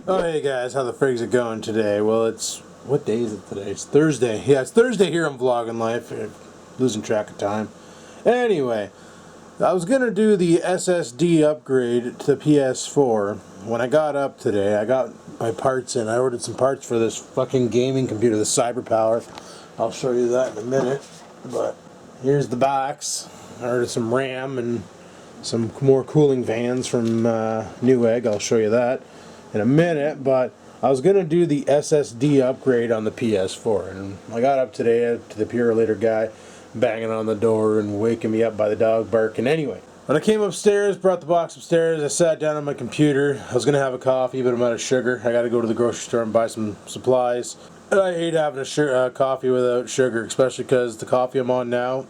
Oh, hey guys, how the frig's it going today? Well, what day is it today? It's Thursday. Yeah, it's Thursday here on Vlogging Life. Losing track of time. Anyway, I was gonna do the SSD upgrade to the PS4. When I got up today, I got my parts in. I ordered some parts for this fucking gaming computer, the Cyberpower. I'll show you that in a minute. But here's the box. I ordered some RAM and some more cooling fans from Newegg. I'll show you that in a minute, but I was going to do the SSD upgrade on the PS4, and I got up today to the Purolator guy banging on the door and waking me up by the dog barking. Anyway, when I came upstairs, brought the box upstairs, I sat down on my computer. I was going to have a coffee, but I'm out of sugar. I got to go to the grocery store and buy some supplies. And I hate having a coffee without sugar, especially because the coffee I'm on now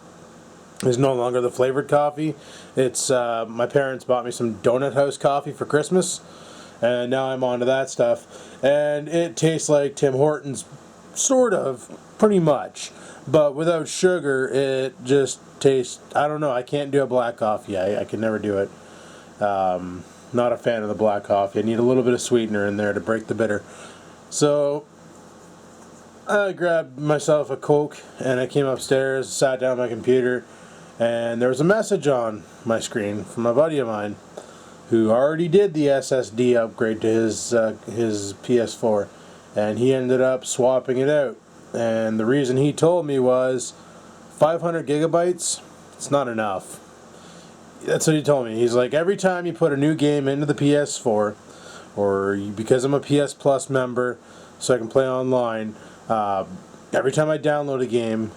is no longer the flavored coffee. It's my parents bought me some Donut House coffee for Christmas, and now I'm on to that stuff, and it tastes like Tim Hortons, sort of, pretty much, but without sugar. It just tastes, I don't know, I can't do a black coffee. I can never do it. Not a fan of the black coffee. I need a little bit of sweetener in there to break the bitter. So I grabbed myself a Coke and I came upstairs, sat down on my computer, and there was a message on my screen from a buddy of mine who already did the SSD upgrade to his PS4, and he ended up swapping it out. And the reason he told me was 500 gigabytes, it's not enough. That's what he told me. He's like, every time you put a new game into the PS4, or because I'm a PS Plus member, so I can play online, every time I download a game,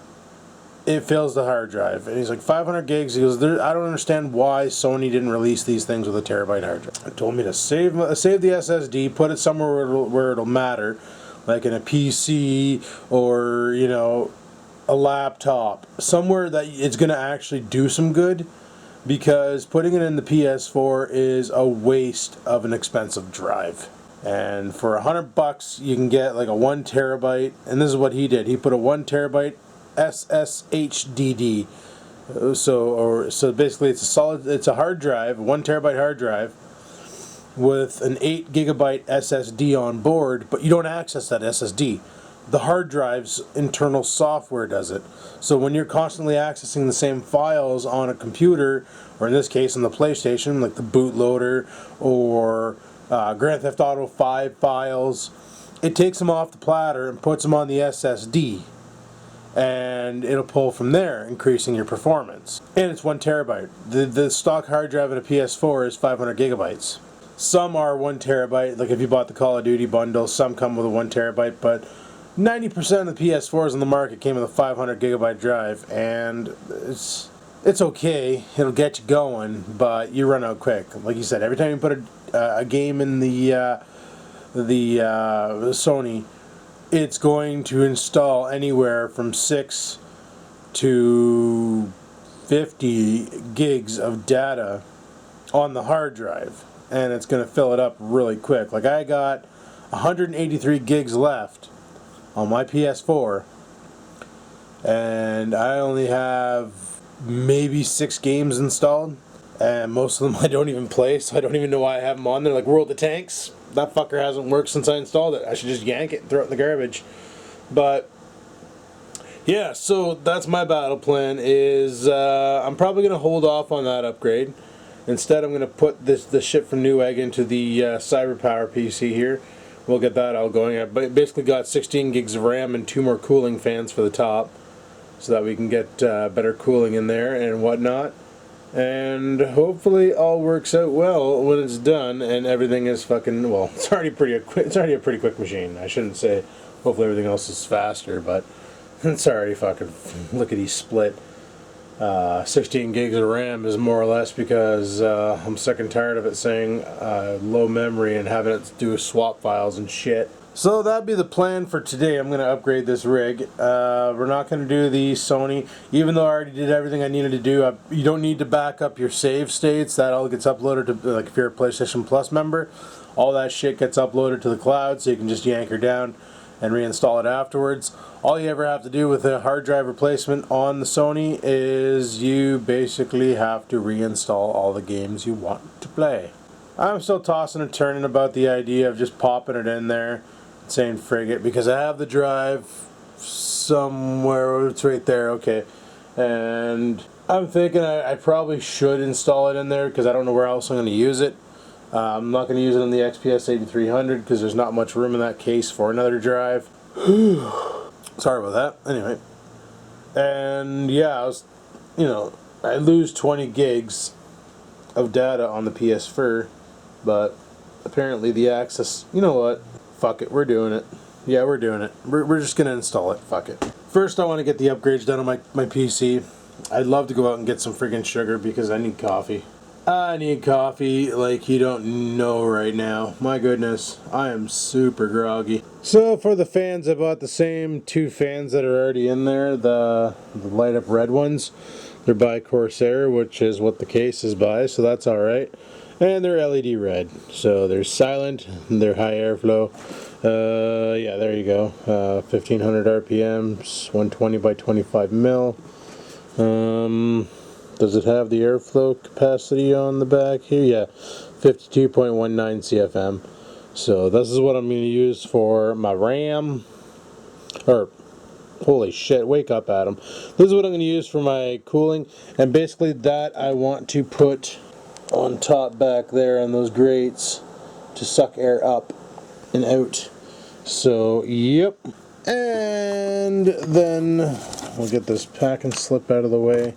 it fills the hard drive. And he's like, 500 gigs. He goes, I don't understand why Sony didn't release these things with a terabyte hard drive. He told me to save the SSD, put it somewhere where it'll matter, like in a PC or, you know, a laptop, somewhere that it's going to actually do some good, because putting it in the PS4 is a waste of an expensive drive. And for $100 you can get like a 1 terabyte, and this is what he did. He put a 1 terabyte SSHDD. So basically it's a hard drive, 1 terabyte hard drive with an 8 gigabyte SSD on board, but you don't access that SSD. The hard drive's internal software does it. So when you're constantly accessing the same files on a computer, or in this case on the PlayStation, like the bootloader or Grand Theft Auto 5 files, it takes them off the platter and puts them on the SSD. And it'll pull from there, increasing your performance. And it's 1 terabyte. The stock hard drive in a PS4 is 500 gigabytes. Some are 1 terabyte, like if you bought the Call of Duty bundle, some come with a 1 terabyte, but 90% of the PS4s on the market came with a 500 gigabyte drive, and it's okay, it'll get you going, but you run out quick. Like you said, every time you put a game in the Sony, it's going to install anywhere from 6 to 50 gigs of data on the hard drive, and it's going to fill it up really quick. Like, I got 183 gigs left on my PS4, and I only have maybe 6 games installed, and most of them I don't even play, so I don't even know why I have them on there. Like World of Tanks, that fucker hasn't worked since I installed it. I should just yank it and throw it in the garbage. But yeah, so that's my battle plan. Is I'm probably going to hold off on that upgrade. Instead, I'm going to put the shit from Newegg into the Cyberpower PC here. We'll get that all going. I basically got 16 gigs of RAM and 2 more cooling fans for the top, so that we can get better cooling in there and whatnot. And hopefully all works out well when it's done and everything is fucking, well, it's already a pretty quick machine. I shouldn't say hopefully everything else is faster, but it's already fucking lickety split. 16 gigs of RAM is more or less because I'm sick and tired of it saying low memory and having it do swap files and shit. So that'd be the plan for today. I'm going to upgrade this rig. We're not going to do the Sony, even though I already did everything I needed to do. You don't need to back up your save states. That all gets uploaded to, like if you're a PlayStation Plus member, all that shit gets uploaded to the cloud, so you can just yank her down and reinstall it afterwards. All you ever have to do with a hard drive replacement on the Sony is you basically have to reinstall all the games you want to play. I'm still tossing and turning about the idea of just popping it in there and saying frig it, because I have the drive somewhere. It's right there, okay. And I'm thinking I probably should install it in there because I don't know where else I'm going to use it. I'm not going to use it on the XPS 8300 because there's not much room in that case for another drive. Sorry about that. Anyway. And yeah, I lose 20 gigs of data on the PS4, but apparently the access, you know what? Fuck it, we're doing it. Yeah, we're doing it. We're just going to install it. Fuck it. First, I want to get the upgrades done on my PC. I'd love to go out and get some friggin' sugar because I need coffee. I need coffee like you don't know right now. My goodness, I am super groggy. So for the fans, I bought the same two fans that are already in there, the light up red ones. They're by Corsair, which is what the case is by, so that's alright. And they're LED red, so they're silent, they're high airflow. Yeah, there you go. 1500 RPMs, 120 by 25 mil. Does it have the airflow capacity on the back here? Yeah, 52.19 CFM. So this is what I'm going to use for my RAM. Or, holy shit, wake up, Adam. This is what I'm going to use for my cooling. And basically that I want to put on top back there on those grates to suck air up and out. So, yep. And then we'll get this pack and slip out of the way.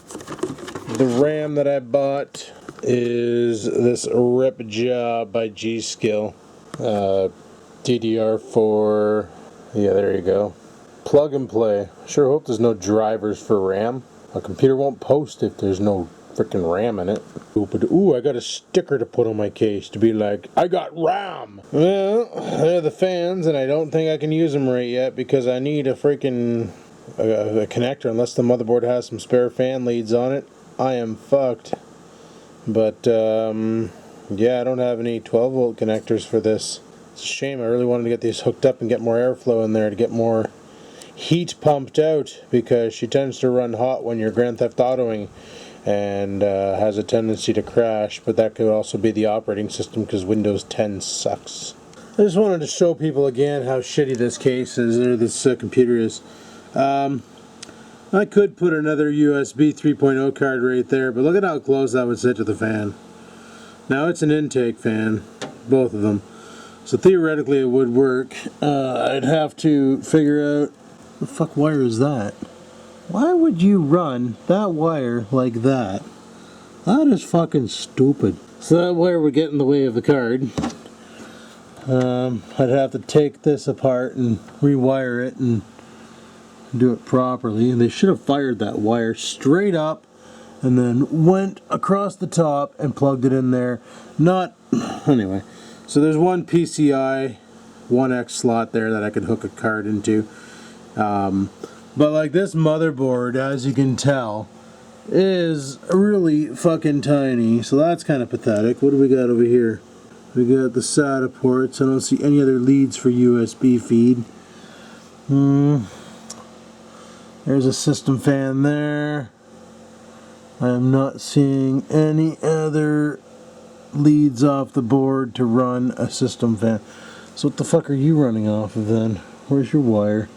The RAM that I bought is this Ripjaw by G-Skill. DDR4. Yeah, there you go. Plug and play. Sure hope there's no drivers for RAM. My computer won't post if there's no freaking RAM in it. Ooh, I got a sticker to put on my case to be like, I got RAM! Well, they're the fans, and I don't think I can use them right yet because I need a freaking a connector unless the motherboard has some spare fan leads on it. I am fucked. But, yeah, I don't have any 12 volt connectors for this. It's a shame. I really wanted to get these hooked up and get more airflow in there to get more heat pumped out, because she tends to run hot when you're Grand Theft Autoing and has a tendency to crash, but that could also be the operating system because Windows 10 sucks. I just wanted to show people again how shitty this case is, or this computer is. I could put another USB 3.0 card right there, but look at how close that would sit to the fan. Now it's an intake fan, both of them, so theoretically it would work. I'd have to figure out, what the fuck wire is that? Why would you run that wire like that? That is fucking stupid. So that wire would get in the way of the card. I'd have to take this apart and rewire it and do it properly. They should have fired that wire straight up and then went across the top and plugged it in there. Not... Anyway. So there's one PCI 1X slot there that I could hook a card into. But like this motherboard, as you can tell, is really fucking tiny. So that's kind of pathetic. What do we got over here? We got the SATA ports. I don't see any other leads for USB feed. There's a system fan there. I am not seeing any other leads off the board to run a system fan. So what the fuck are you running off of then? Where's your wire?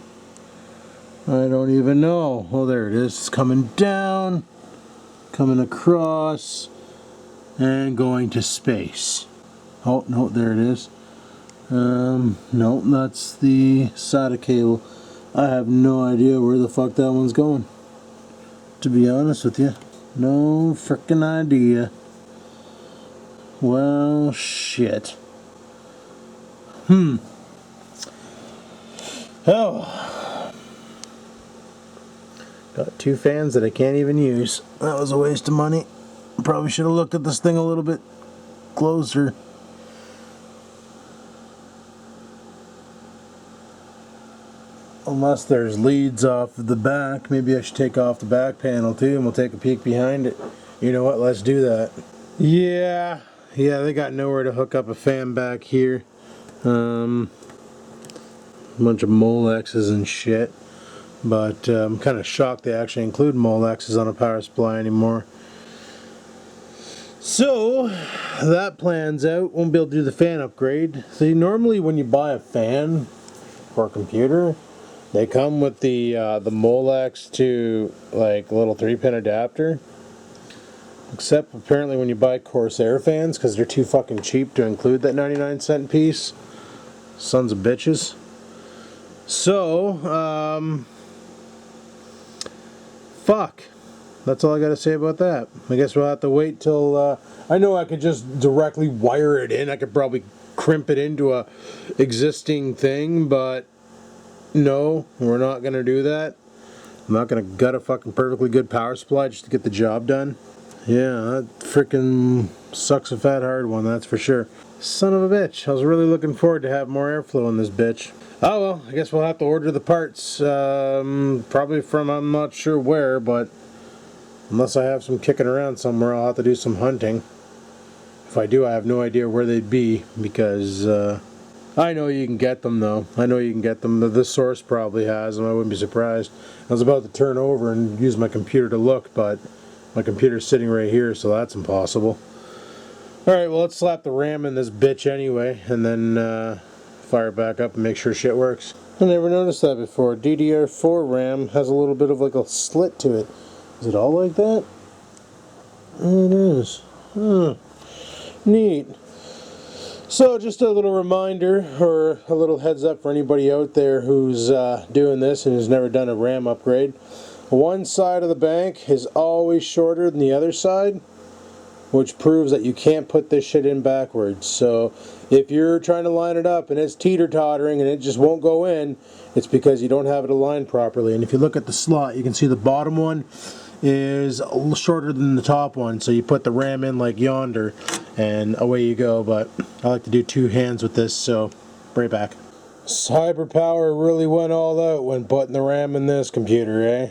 I don't even know. Oh, there it is. It's coming down, coming across, and going to space. Oh, no, there it is. No, that's the SATA cable. I have no idea where the fuck that one's going, to be honest with you. No frickin' idea. Well, shit. Oh. Got two fans that I can't even use. That was a waste of money. Probably should have looked at this thing a little bit closer. Unless there's leads off of the back. Maybe I should take off the back panel too, and we'll take a peek behind it. You know what? Let's do that. Yeah, they got nowhere to hook up a fan back here. A bunch of Molexes and shit. But I'm kind of shocked they actually include Molexes on a power supply anymore. So that plans out. Won't be able to do the fan upgrade. See, normally when you buy a fan for a computer, they come with the Molex to like a little 3-pin adapter. Except apparently when you buy Corsair fans, because they're too fucking cheap to include that 99-cent piece. Sons of bitches. So, fuck. That's all I gotta say about that. I guess we'll have to wait till, I know I could just directly wire it in. I could probably crimp it into a existing thing, but no, we're not gonna do that. I'm not gonna gut a fucking perfectly good power supply just to get the job done. Yeah, that freaking sucks a fat hard one, that's for sure. Son of a bitch. I was really looking forward to have more airflow in this bitch. Oh well, I guess we'll have to order the parts, probably from I'm not sure where, but unless I have some kicking around somewhere, I'll have to do some hunting. If I do, I have no idea where they'd be, because I know you can get them though. I know you can get them. The source probably has them, I wouldn't be surprised. I was about to turn over and use my computer to look, but my computer's sitting right here, so that's impossible. Alright, well let's slap the RAM in this bitch anyway, and then fire it back up and make sure shit works. I never noticed that before. DDR4 RAM has a little bit of like a slit to it. Is it all like that? It is. Neat. So just a little reminder, or a little heads up for anybody out there who's doing this and has never done a RAM upgrade. One side of the bank is always shorter than the other side, which proves that you can't put this shit in backwards. So if you're trying to line it up and it's teeter-tottering and it just won't go in, it's because you don't have it aligned properly. And if you look at the slot, you can see the bottom one is a little shorter than the top one, so you put the RAM in like yonder and away you go. But I like to do two hands with this, so bring it back. Cyberpower really went all out when putting the RAM in this computer, eh?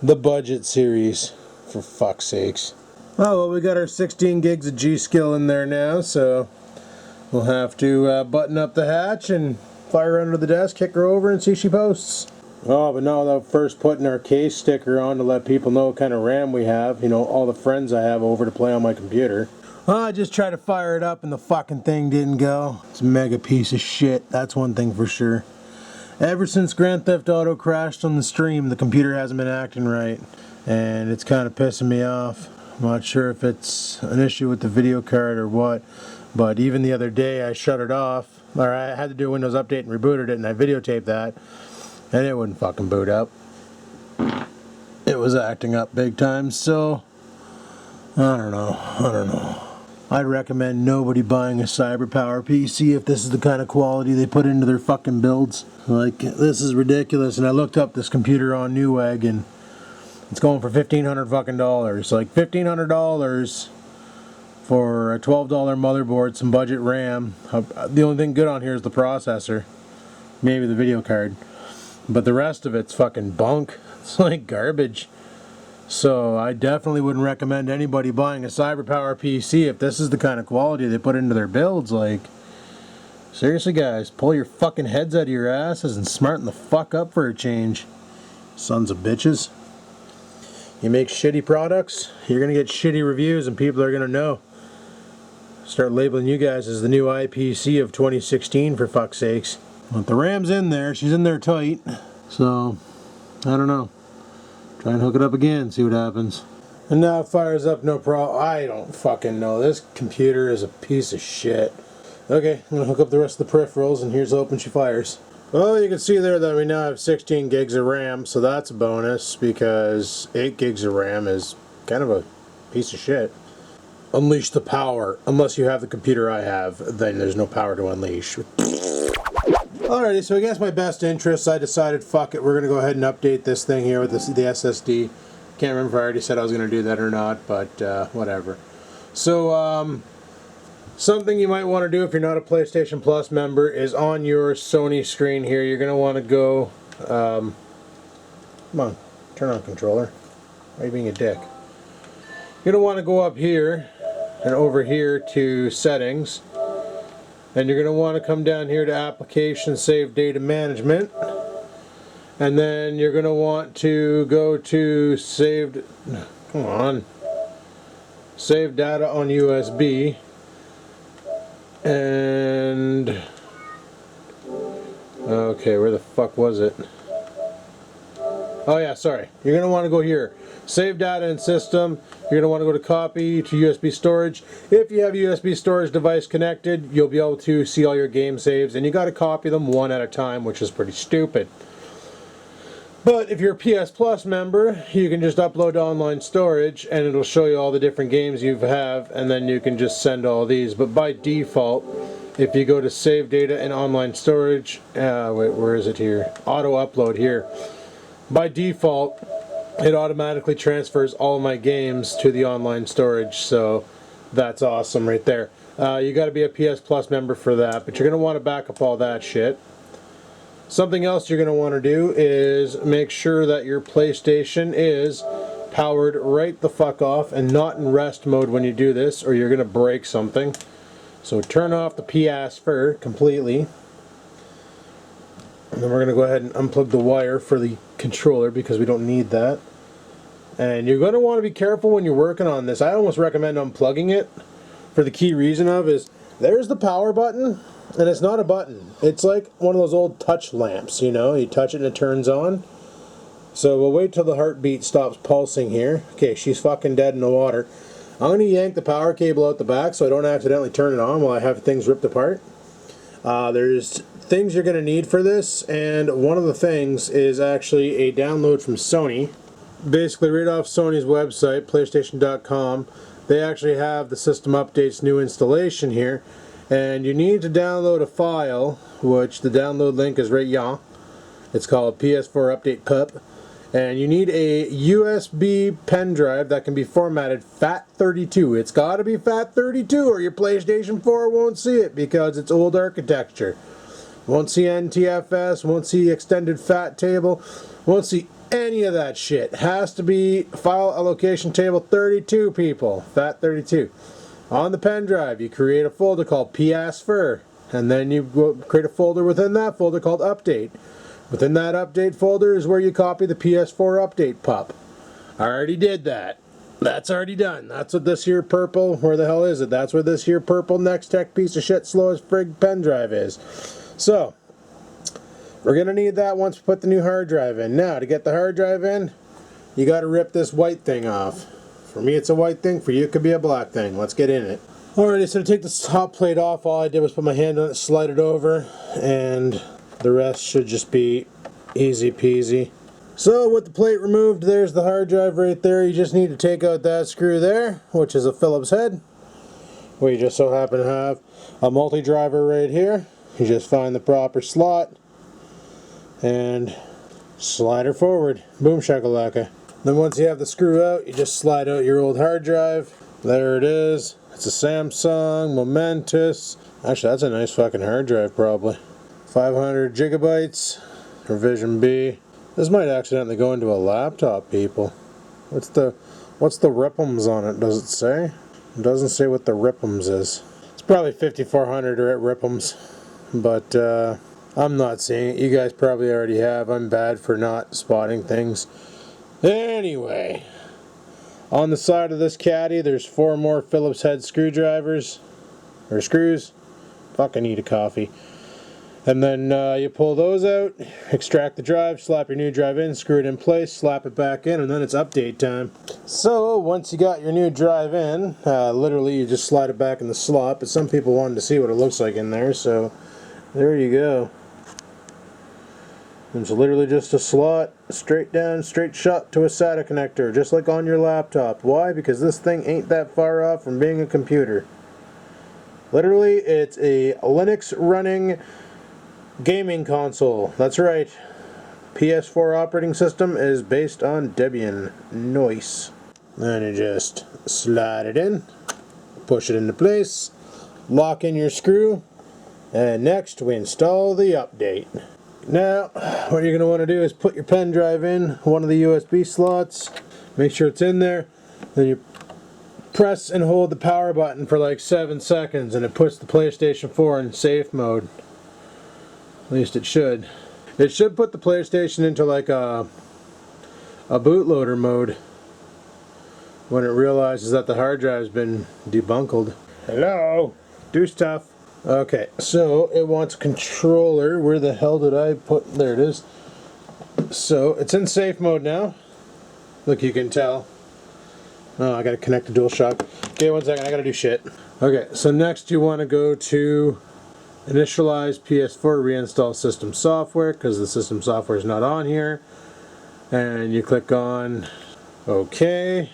The budget series, for fuck's sakes. Oh well, we got our 16 gigs of G-Skill in there now, so we'll have to button up the hatch and fire her under the desk, kick her over, and see if she posts. Oh, but not without first putting our case sticker on to let people know what kind of RAM we have. You know, all the friends I have over to play on my computer. Oh, I just tried to fire it up and the fucking thing didn't go. It's a mega piece of shit, that's one thing for sure. Ever since Grand Theft Auto crashed on the stream, the computer hasn't been acting right. And it's kind of pissing me off. I'm not sure if it's an issue with the video card or what. But even the other day I shut it off. Or I had to do a Windows Update and rebooted it, and I videotaped that. And it wouldn't fucking boot up. It was acting up big time, so I don't know. I'd recommend nobody buying a Cyberpower PC if this is the kind of quality they put into their fucking builds. Like, this is ridiculous. And I looked up this computer on Newegg, and it's going for $1,500 fucking dollars. Like $1,500 for a $12 motherboard, some budget RAM. The only thing good on here is the processor, maybe the video card. But the rest of it's fucking bunk. It's like garbage. So I definitely wouldn't recommend anybody buying a Cyberpower PC if this is the kind of quality they put into their builds. Like, seriously guys, pull your fucking heads out of your asses and smarten the fuck up for a change. Sons of bitches. You make shitty products, you're gonna get shitty reviews and people are gonna know. Start labeling you guys as the new IPC of 2016 for fuck's sakes. But the RAM's in there, she's in there tight, so I don't know. Try and hook it up again, see what happens. And now it fires up no problem. I don't fucking know. This computer is a piece of shit. Okay, I'm gonna hook up the rest of the peripherals and here's hoping she fires. Well, you can see there that we now have 16 gigs of RAM, so that's a bonus because 8 gigs of RAM is kind of a piece of shit. Unleash the power. Unless you have the computer I have, then there's no power to unleash. Alrighty, so against my best interests, I decided, fuck it, we're going to go ahead and update this thing here with the SSD. Can't remember if I already said I was going to do that or not, but whatever. So, something you might want to do if you're not a PlayStation Plus member is on your Sony screen here, you're going to want to go, come on, turn on controller. Why are you being a dick? You're going to want to go up here and over here to settings. And you're going to want to come down here to Application Save Data Management. And then you're going to want to go to Saved... Come on. save data on USB, and okay, where the fuck was it? Oh yeah, sorry. You're going to want to go here. Save data in system. You're going to want to go to copy to USB storage. If you have a USB storage device connected, you'll be able to see all your game saves, and you got to copy them one at a time, which is pretty stupid. But if you're a PS Plus member, you can just upload to online storage and it'll show you all the different games you have, and then you can just send all these. But by default, if you go to save data in online storage, wait, where is it here? Auto upload here. By default, it automatically transfers all my games to the online storage, so that's awesome right there. You got to be a PS Plus member for that, but you're going to want to back up all that shit. Something else you're going to want to do is make sure that your PlayStation is powered right the fuck off and not in rest mode when you do this, or you're going to break something. So turn off the PS4 completely. And then we're going to go ahead and unplug the wire for the controller because we don't need that. And you're going to want to be careful when you're working on this. I almost recommend unplugging it for the key reason of is there's the power button, and it's not a button. It's like one of those old touch lamps, you know. You touch it and it turns on. So we'll wait till the heartbeat stops pulsing here. Okay, she's fucking dead in the water. I'm going to yank the power cable out the back so I don't accidentally turn it on while I have things ripped apart. There's things you're going to need for this, and one of the things is actually a download from Sony. Basically right off Sony's website, PlayStation.com, they actually have the System Updates new installation here, and you need to download a file, which the download link is right here. It's called PS4 Update Pup, and you need a USB pen drive that can be formatted FAT32. It's got to be FAT32 or your PlayStation 4 won't see it because it's old architecture. Won't see NTFS, won't see extended FAT table, won't see any of that shit. Has to be file allocation table 32, people. FAT32. On the pen drive, you create a folder called PS4, and then you go create a folder within that folder called Update. Within that Update folder is where you copy the PS4 Update pup. I already did that. That's already done. That's what this here purple, where the hell is it? That's where this here purple Nextech piece of shit slow as frig pen drive is. So, we're going to need that once we put the new hard drive in. Now, to get the hard drive in, you got to rip this white thing off. For me, it's a white thing. For you, it could be a black thing. Let's get in it. Alrighty, so to take this top plate off, all I did was put my hand on it, slide it over, and the rest should just be easy peasy. So, with the plate removed, there's the hard drive right there. You just need to take out that screw there, which is a Phillips head. We just so happen to have a multi-driver right here. You just find the proper slot and slide her forward. Boom shakalaka. Then once you have the screw out, you just slide out your old hard drive. There it is. It's a Samsung Momentous. Actually, that's a nice fucking hard drive probably. 500 gigabytes. Revision B. This might accidentally go into a laptop, people. What's the RIPMs on it? Does it say? It doesn't say what the RIPMs is. It's probably 5400 or at RIPMs. But I'm not seeing it. You guys probably already have. I'm bad for not spotting things. Anyway, on the side of this caddy, there's 4 more Phillips head screwdrivers. Or screws. Fucking need a coffee. And then you pull those out, extract the drive, slap your new drive in, screw it in place, slap it back in, and then it's update time. So, once you got your new drive in, literally you just slide it back in the slot, but some people wanted to see what it looks like in there, so there you go. It's literally just a slot, straight down, straight shot to a SATA connector, just like on your laptop. Why? Because this thing ain't that far off from being a computer. Literally, it's a Linux running gaming console. That's right. PS4 operating system is based on Debian. Nice. Then you just slide it in, push it into place, lock in your screw, and next we install the update. Now, what you're going to want to do is put your pen drive in one of the USB slots, make sure it's in there, then you press and hold the power button for like 7 seconds and it puts the PlayStation 4 in safe mode. At least it should. It should put the PlayStation into like a bootloader mode. when it realizes that the hard drive's been debunkled. Hello? Do stuff. Okay, so it wants a controller. Where the hell did I put... There it is. So it's in safe mode now. Look, you can tell. Oh, I gotta connect the DualShock. Okay, one second, I gotta do shit. Okay, so next you want to go to initialize PS4, reinstall system software, because the system software is not on here. And you click on OK.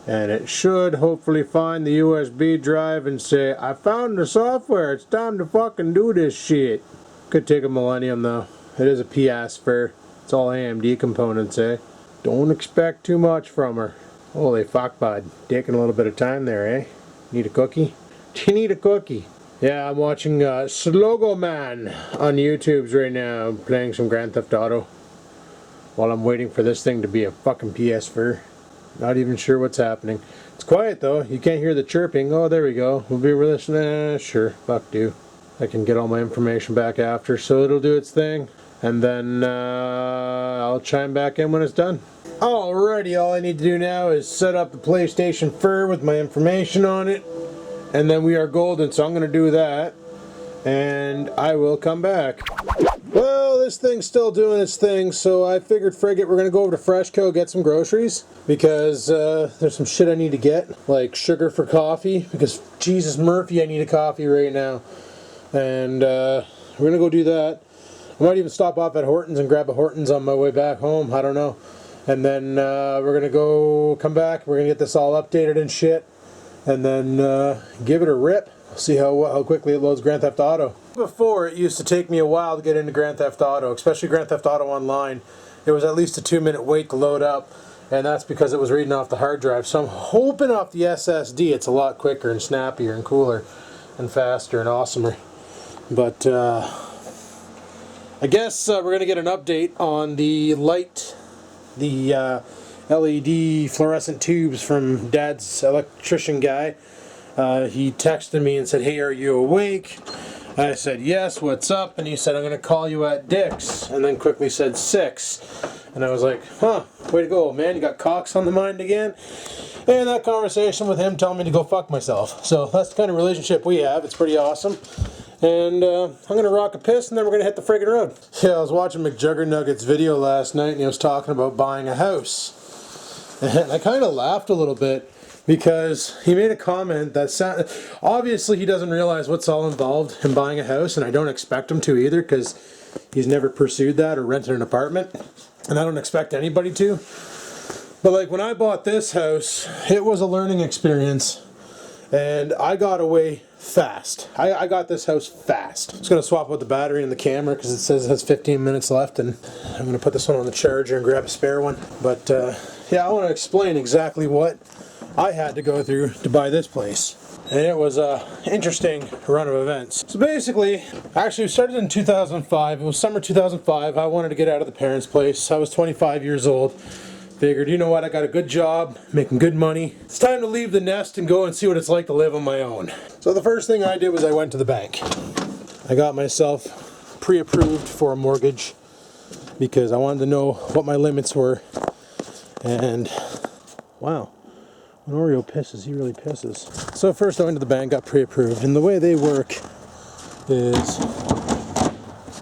And it should hopefully find the USB drive and say, I found the software, it's time to fucking do this shit. Could take a millennium though. It is a PS4. It's all AMD components, eh? Don't expect too much from her. Holy fuck, bud. Taking a little bit of time there, eh? Need a cookie? Do you need a cookie? Yeah, I'm watching Slogo Man on YouTube's right now, playing some Grand Theft Auto. While I'm waiting for this thing to be a fucking PS4. Not even sure what's happening. It's quiet though. You can't hear the chirping. Oh, there we go. We'll be listening. Sure. Fuck you. I can get all my information back after. So it'll do its thing. And then I'll chime back in when it's done. Alrighty, all I need to do now is set up the PlayStation 4 with my information on it. And then we are golden. So I'm going to do that. And I will come back. Well, this thing's still doing its thing, so I figured, frig it, we're going to go over to Freshco, get some groceries, because there's some shit I need to get, like sugar for coffee, because Jesus Murphy, I need a coffee right now. And we're going to go do that. I might even stop off at Hortons and grab a Hortons on my way back home, I don't know. And then we're going to go, come back, we're going to get this all updated and shit, and then give it a rip. See how quickly it loads Grand Theft Auto. Before, it used to take me a while to get into Grand Theft Auto, especially Grand Theft Auto Online. It was at least a 2-minute wait to load up, and that's because it was reading off the hard drive. So I'm hoping off the SSD it's a lot quicker and snappier and cooler and faster and awesomer. But I guess we're going to get an update on the light, the LED fluorescent tubes from Dad's electrician guy. He texted me and said, hey, are you awake? I said, yes, what's up? And he said, I'm going to call you at Dick's. And then quickly said 6. And I was like, huh, way to go, man. You got Cox on the mind again? And that conversation with him telling me to go fuck myself. So that's the kind of relationship we have. It's pretty awesome. And I'm going to rock a piss and then we're going to hit the friggin' road. Yeah, I was watching McJuggernugget's video last night and he was talking about buying a house. And I kind of laughed a little bit. Because he made a comment that obviously he doesn't realize what's all involved in buying a house, and I don't expect him to either because he's never pursued that or rented an apartment, and I don't expect anybody to. But like when I bought this house, it was a learning experience, and I got away fast. I got this house fast. I'm just going to swap out the battery in the camera because it says it has 15 minutes left, and I'm going to put this one on the charger and grab a spare one. But yeah, I want to explain exactly what I had to go through to buy this place. And it was an interesting run of events. So basically, actually it started in 2005. It was summer 2005. I wanted to get out of the parents' place. I was 25 years old. Figured, you know what, I got a good job, making good money. It's time to leave the nest and go and see what it's like to live on my own. So the first thing I did was I went to the bank. I got myself pre-approved for a mortgage because I wanted to know what my limits were. And wow. When Oreo pisses, he really pisses. So first I went to the bank, got pre-approved, and the way they work is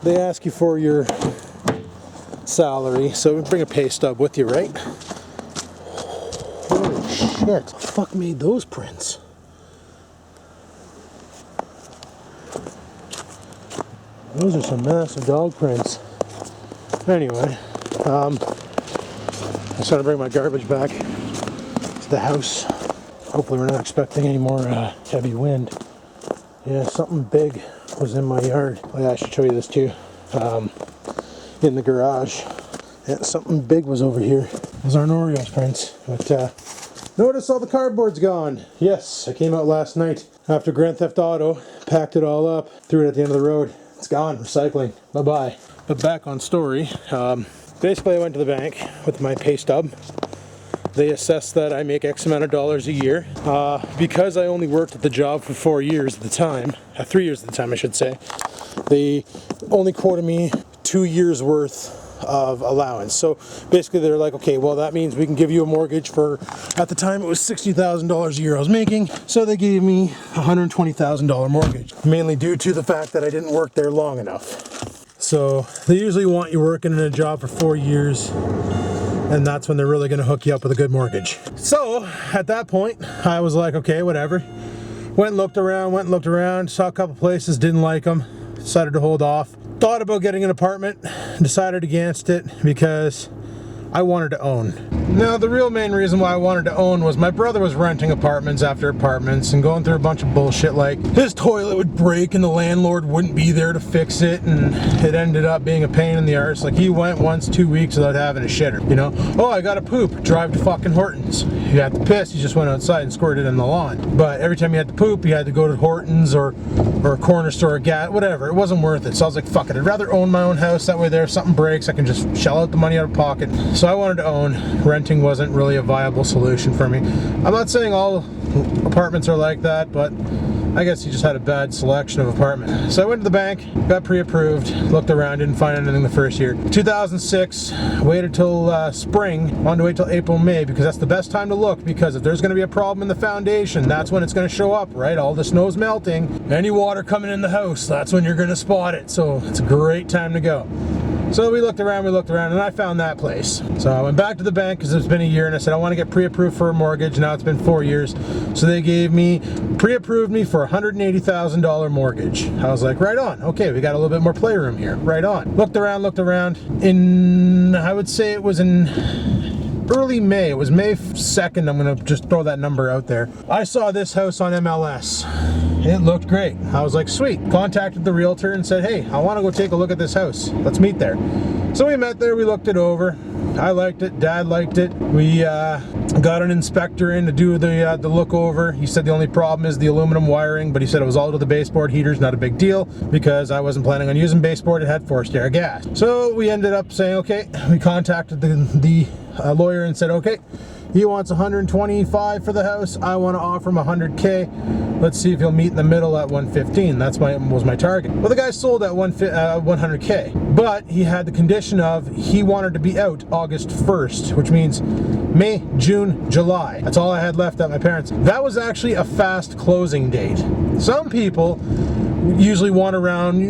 they ask you for your salary, so bring a pay stub with you, right? Holy shit, the fuck made those prints? Those are some massive dog prints. Anyway, I just want to bring my garbage back the house. Hopefully we're not expecting any more heavy wind. Yeah, something big was in my yard. Oh yeah, I should show you this too. In the garage. Yeah, something big was over here. Those aren't Oreos prints. But notice all the cardboard's gone. Yes, I came out last night after Grand Theft Auto, packed it all up, threw it at the end of the road. It's gone, recycling. Bye-bye. But back on story. Basically I went to the bank with my pay stub. They assessed that I make X amount of dollars a year. Because I only worked at the job for 4 years at the time, 3 years at the time I should say, they only quoted me 2 years worth of allowance. So basically they're like, okay, well that means we can give you a mortgage for, at the time it was $60,000 a year I was making, so they gave me a $120,000 mortgage, mainly due to the fact that I didn't work there long enough. So they usually want you working in a job for 4 years, and that's when they're really going to hook you up with a good mortgage. So at that point I was like, okay, whatever. Went and looked around, saw a couple places, didn't like them, decided to hold off. Thought about getting an apartment, decided against it because I wanted to own. Now, the real main reason why I wanted to own was my brother was renting apartments after apartments and going through a bunch of bullshit, like his toilet would break and the landlord wouldn't be there to fix it, and it ended up being a pain in the arse. Like, he went once 2 weeks without having a shitter, you know? Oh, I gotta poop, drive to fucking Hortons. You had to piss, you just went outside and squirted in the lawn. But every time you had to poop, you had to go to Hortons or a corner store, whatever. It wasn't worth it. So I was like, fuck it, I'd rather own my own house. That way there, if something breaks, I can just shell out the money out of pocket. So I wanted to own. Renting wasn't really a viable solution for me. I'm not saying all apartments are like that, but I guess you just had a bad selection of apartment. So I went to the bank, got pre-approved, looked around, didn't find anything the first year. 2006, waited till spring, wanted to wait till April, May, because that's the best time to look, because if there's going to be a problem in the foundation, that's when it's going to show up, right? All the snow's melting, any water coming in the house, that's when you're going to spot it. So it's a great time to go. So we looked around, and I found that place. So I went back to the bank because it's been a year, and I said I want to get pre-approved for a mortgage. Now it's been 4 years. So they pre-approved me for a $180,000 mortgage. I was like, right on. Okay, we got a little bit more playroom here. Right on. Looked around. In, I would say it was in early May. It was May 2nd. I'm going to just throw that number out there. I saw this house on MLS. It looked great. I was like, sweet. Contacted the realtor and said, hey, I want to go take a look at this house. Let's meet there. So we met there, we looked it over. I liked it, Dad liked it. We got an inspector in to do the look over. He said the only problem is the aluminum wiring, but he said it was all to the baseboard heaters, not a big deal, because I wasn't planning on using baseboard, it had forced air gas. So we ended up saying, okay, we contacted the lawyer and said, okay, he wants 125 for the house. I want to offer him 100K. Let's see if he'll meet in the middle at 115. That's was my target. Well, the guy sold at 100K, but he had the condition of he wanted to be out August 1st, which means May, June, July. That's all I had left at my parents'. That was actually a fast closing date. Some people usually want around,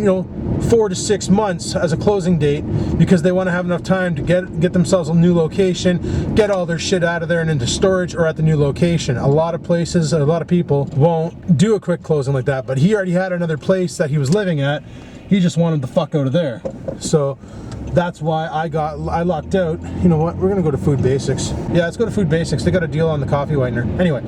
4 to 6 months as a closing date because they want to have enough time to get themselves a new location, get all their shit out of there and into storage or at the new location. A lot of places, a lot of people won't do a quick closing like that, but he already had another place that he was living at. He just wanted the fuck out of there. So that's why I locked out. You know what? We're gonna go to Food Basics. Yeah, let's go to Food Basics. They got a deal on the coffee whitener. Anyway,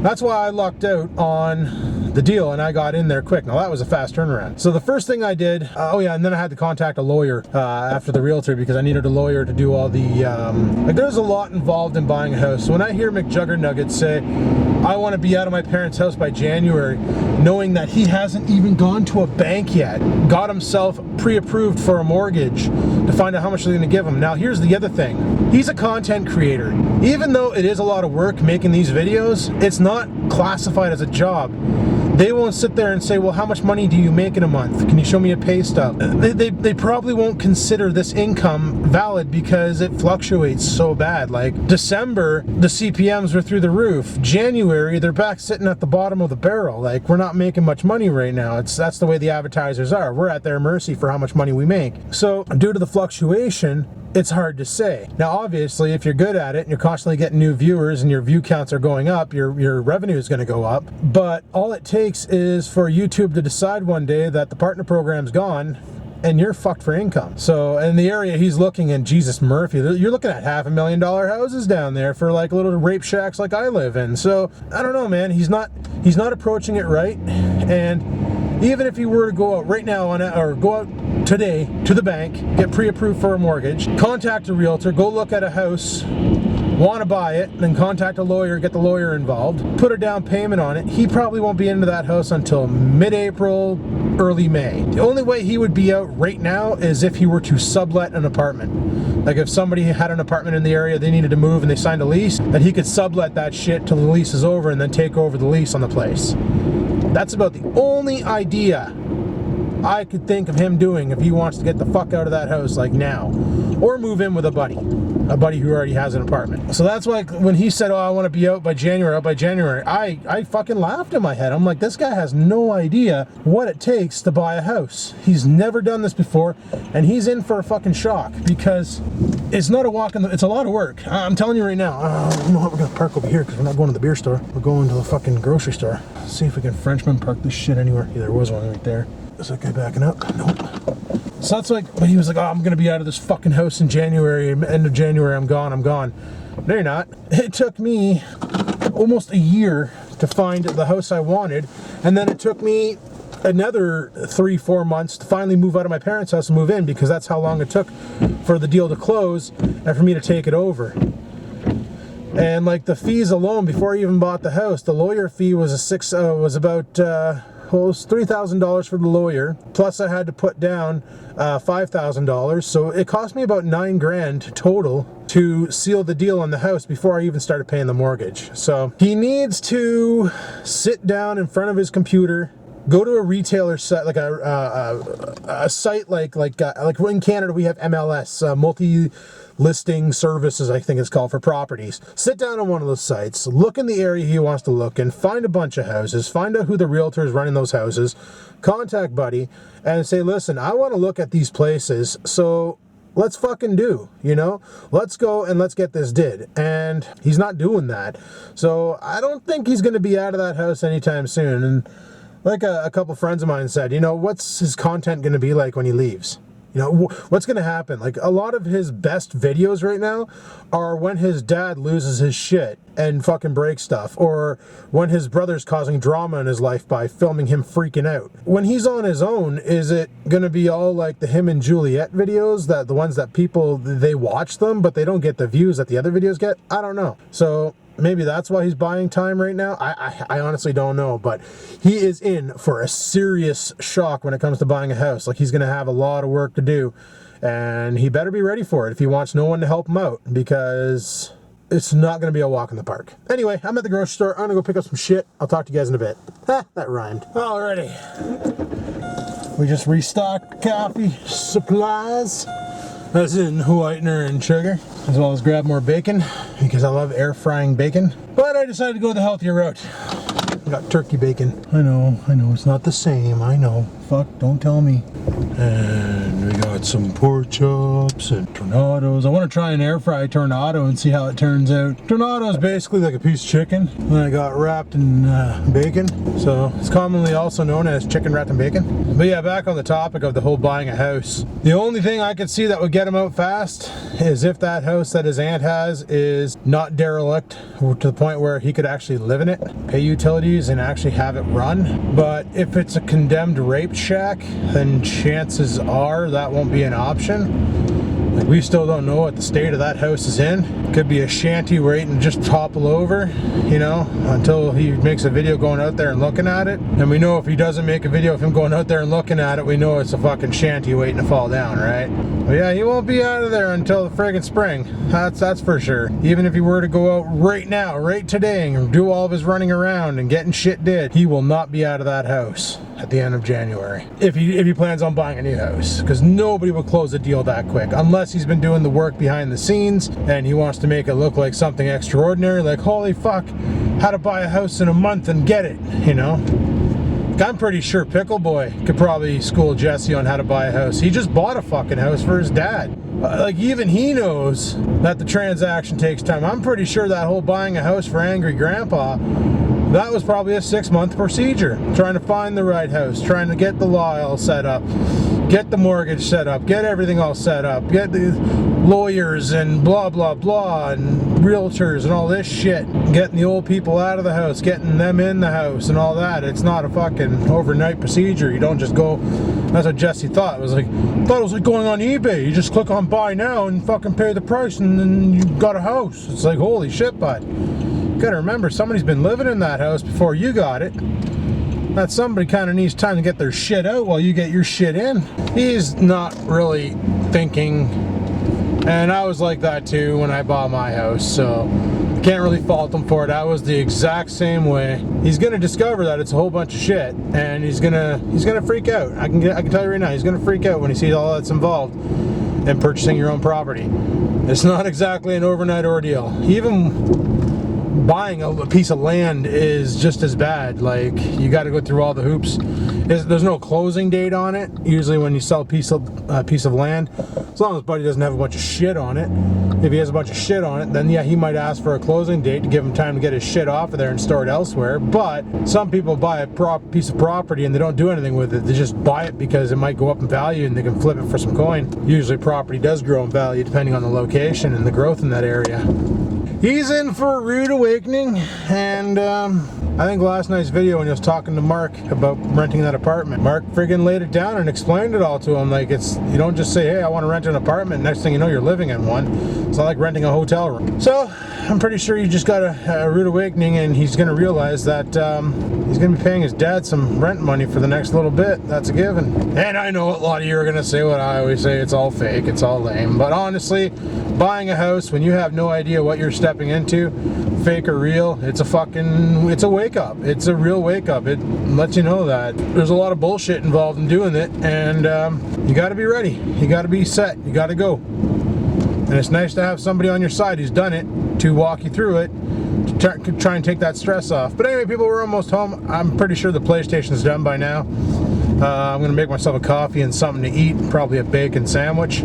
that's why I locked out on the deal and I got in there quick. Now that was a fast turnaround. So the first thing I did, and then I had to contact a lawyer after the realtor because I needed a lawyer to do all the, there's a lot involved in buying a house. So when I hear McJuggernuggets say, I want to be out of my parents' house by January, knowing that he hasn't even gone to a bank yet, got himself pre-approved for a mortgage to find out how much they're going to give him. Now here's the other thing. He's a content creator. Even though it is a lot of work making these videos, it's not classified as a job. They won't sit there and say, well, how much money do you make in a month? Can you show me a pay stub? They probably won't consider this income valid because it fluctuates so bad. Like December, the CPMs were through the roof. January, they're back sitting at the bottom of the barrel. Like, we're not making much money right now. That's the way the advertisers are. We're at their mercy for how much money we make. So due to the fluctuation, it's hard to say. Now, obviously, if you're good at it and you're constantly getting new viewers and your view counts are going up, your revenue is going to go up. But all it takes is for YouTube to decide one day that the partner program's gone and you're fucked for income. So in the area he's looking in, Jesus Murphy, you're looking at $500,000 houses down there for like little rape shacks like I live in. So I don't know, man. He's not approaching it right. And even if he were to go out right now or go out today to the bank, get pre-approved for a mortgage, contact a realtor, go look at a house, want to buy it, then contact a lawyer, get the lawyer involved, put a down payment on it, he probably won't be into that house until mid-April, early May. The only way he would be out right now is if he were to sublet an apartment. Like if somebody had an apartment in the area, they needed to move and they signed a lease, then he could sublet that shit till the lease is over and then take over the lease on the place. That's about the only idea I could think of him doing if he wants to get the fuck out of that house like now, or move in with a buddy who already has an apartment. So that's why when he said, oh, I want to be out by January, I fucking laughed in my head. I'm like, this guy has no idea what it takes to buy a house. He's never done this before, and he's in for a fucking shock, because it's not a walk in the, it's a lot of work. I'm telling you right now. You know what, we're gonna park over here because we're not going to the beer store. We're going to the fucking grocery store. See if we can Frenchman park this shit anywhere. Yeah, there was one right there. Is that guy backing up? Nope. So that's like, but he was like, oh, I'm gonna be out of this fucking house in January, end of January, I'm gone. No, you're not. It took me almost a year to find the house I wanted, and then it took me another 3-4 months to finally move out of my parents' house and move in, because that's how long it took for the deal to close and for me to take it over. And like the fees alone, before I even bought the house, the lawyer fee was about it was $3,000 for the lawyer, plus I had to put down $5,000, so it cost me about $9 grand total to seal the deal on the house before I even started paying the mortgage. So he needs to sit down in front of his computer, go to a retailer site, like a site like in Canada we have MLS, multi-listing services, I think it's called, for properties. Sit down on one of those sites, look in the area he wants to look in, find a bunch of houses, find out who the realtor is running those houses, contact Buddy, and say, listen, I want to look at these places, so let's fucking do, you know? Let's go and let's get this did. And he's not doing that. So I don't think he's going to be out of that house anytime soon. And like a couple friends of mine said, you know, what's his content going to be like when he leaves? You know, what's going to happen? Like, a lot of his best videos right now are when his dad loses his shit and fucking breaks stuff, or when his brother's causing drama in his life by filming him freaking out. When he's on his own, is it going to be all like the him and Juliet videos, that the ones that people, they watch them, but they don't get the views that the other videos get? I don't know. So maybe that's why he's buying time right now. I honestly don't know, but he is in for a serious shock when it comes to buying a house. Like, he's going to have a lot of work to do, and he better be ready for it if he wants no one to help him out, because it's not going to be a walk in the park. Anyway, I'm at the grocery store. I'm going to go pick up some shit. I'll talk to you guys in a bit. Ha, that rhymed. Alrighty. We just restocked coffee supplies, as in whitener and sugar, as well as grab more bacon, because I love air frying bacon. But I decided to go the healthier route. I got turkey bacon. I know, it's not the same, I know. Fuck, don't tell me. And we got some pork chops and tornadoes. I want to try an air fry tornado and see how it turns out. Tornado is basically like a piece of chicken that I got wrapped in bacon. So it's commonly also known as chicken wrapped in bacon. But yeah, back on the topic of the whole buying a house. The only thing I could see that would get him out fast is if that house that his aunt has is not derelict to the point where he could actually live in it, pay utilities, and actually have it run. But if it's a condemned rape shack, then chances are that won't be an option. Like, we still don't know what the state of that house is in. Could be a shanty waiting to just topple over, you know, until he makes a video going out there and looking at it. And we know if he doesn't make a video of him going out there and looking at it, we know it's a fucking shanty waiting to fall down, right? But yeah, he won't be out of there until the friggin' spring. That's for sure. Even if he were to go out right now, right today, and do all of his running around and getting shit did, he will not be out of that house at the end of January, if he plans on buying a new house, because nobody will close a deal that quick unless he's been doing the work behind the scenes and he wants to make it look like something extraordinary, like, holy fuck, how to buy a house in a month and get it, you know. I'm pretty sure Pickle Boy could probably school Jesse on how to buy a house. He just bought a fucking house for his dad. Like, even he knows that the transaction takes time. I'm pretty sure that whole buying a house for Angry Grandpa, that was probably a 6-month procedure. Trying to find the right house, trying to get the law all set up, get the mortgage set up, get everything all set up, get the lawyers and blah blah blah and realtors and all this shit, getting the old people out of the house, getting them in the house and all that. It's not a fucking overnight procedure. You don't just go. That's what Jesse thought. It was like going on eBay. You just click on buy now and fucking pay the price and then you got a house. It's like, holy shit, bud. You gotta remember, somebody's been living in that house before you got it. That somebody kind of needs time to get their shit out while you get your shit in. He's not really thinking, and I was like that too when I bought my house, so can't really fault him for it. I was the exact same way. He's gonna discover that it's a whole bunch of shit, and he's gonna freak out. I can tell you right now, he's gonna freak out when he sees all that's involved in purchasing your own property. It's not exactly an overnight ordeal. Even buying a piece of land is just as bad. Like, you got to go through all the hoops. There's no closing date on it. Usually when you sell a piece of land, as long as buddy doesn't have a bunch of shit on it. If he has a bunch of shit on it, then yeah, he might ask for a closing date to give him time to get his shit off of there and store it elsewhere. But some people buy a piece of property and they don't do anything with it. They just buy it because it might go up in value and they can flip it for some coin. Usually property does grow in value depending on the location and the growth in that area. He's in for a rude awakening, and I think last night's video when he was talking to Mark about renting that apartment, Mark friggin' laid it down and explained it all to him. Like, you don't just say, hey, I want to rent an apartment, next thing you know you're living in one. It's not like renting a hotel room. So I'm pretty sure he just got a rude awakening, and he's going to realize that he's going to be paying his dad some rent money for the next little bit. That's a given. And I know a lot of you are going to say what I always say, it's all fake, it's all lame. But honestly, buying a house when you have no idea what you're stepping into, fake or real, it's a wake up. It's a real wake up. It lets you know that there's a lot of bullshit involved in doing it, and you got to be ready. You got to be set. You got to go. And it's nice to have somebody on your side who's done it to walk you through it, to try and take that stress off. But anyway, people, we're almost home. I'm pretty sure the PlayStation's done by now. I'm gonna make myself a coffee and something to eat, probably a bacon sandwich.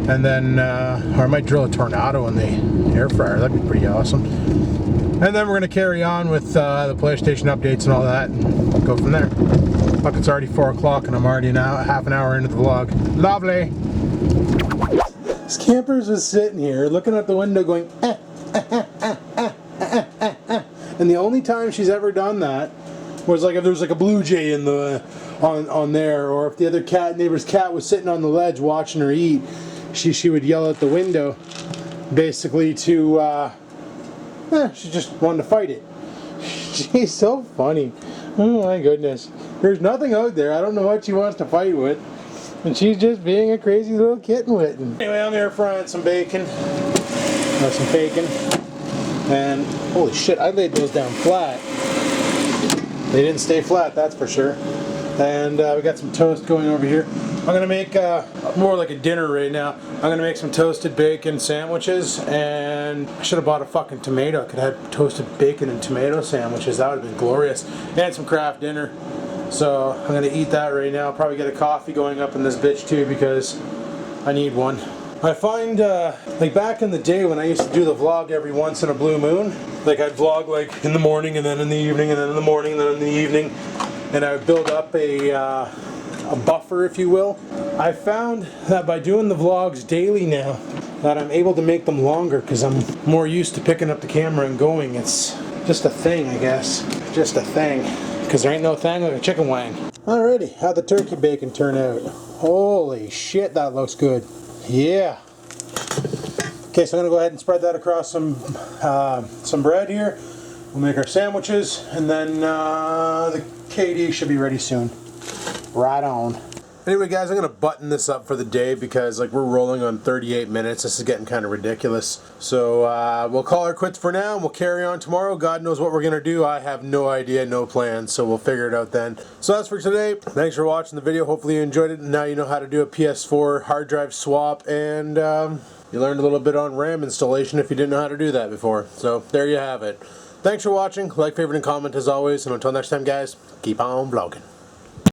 And then, or I might drill a tornado in the air fryer. That'd be pretty awesome. And then we're going to carry on with the PlayStation updates and all that, and go from there. Fuck, it's already 4 o'clock and I'm already now half an hour into the vlog. Lovely! This campers was sitting here looking out the window going, and the only time she's ever done that was like if there was like a blue jay in the on there, or if the other neighbor's cat was sitting on the ledge watching her eat. She would yell at the window, basically to, she just wanted to fight it. She's so funny. Oh my goodness. There's nothing out there. I don't know what she wants to fight with. And she's just being a crazy little kitten with it. Anyway, I'm here frying some bacon. Some bacon. And holy shit, I laid those down flat. They didn't stay flat, that's for sure. And we got some toast going over here. I'm going to make more like a dinner right now. I'm going to make some toasted bacon sandwiches, and I should have bought a fucking tomato. I could have had toasted bacon and tomato sandwiches. That would have been glorious. And some Kraft dinner. So I'm going to eat that right now. Probably get a coffee going up in this bitch too, because I need one. I find, like back in the day when I used to do the vlog every once in a blue moon, like I'd vlog like in the morning and then in the evening and then in the morning and then in the evening, and I would build up a buffer, if you will. I found that by doing the vlogs daily now, that I'm able to make them longer because I'm more used to picking up the camera and going. It's just a thing, I guess. Just a thing. Because there ain't no thing like a chicken wing. Alrighty, how'd the turkey bacon turn out? Holy shit, that looks good. Yeah. Okay, so I'm going to go ahead and spread that across some bread here. We'll make our sandwiches, and then the KD should be ready soon. Right on. Anyway guys, I'm going to button this up for the day because like we're rolling on 38 minutes. This is getting kind of ridiculous. So we'll call her quits for now and we'll carry on tomorrow. God knows what we're going to do. I have no idea, no plans, so we'll figure it out then. So that's for today. Thanks for watching the video. Hopefully you enjoyed it. Now you know how to do a PS4 hard drive swap, and you learned a little bit on RAM installation if you didn't know how to do that before. So there you have it. Thanks for watching. Like, favorite, and comment as always. And until next time guys, keep on vlogging.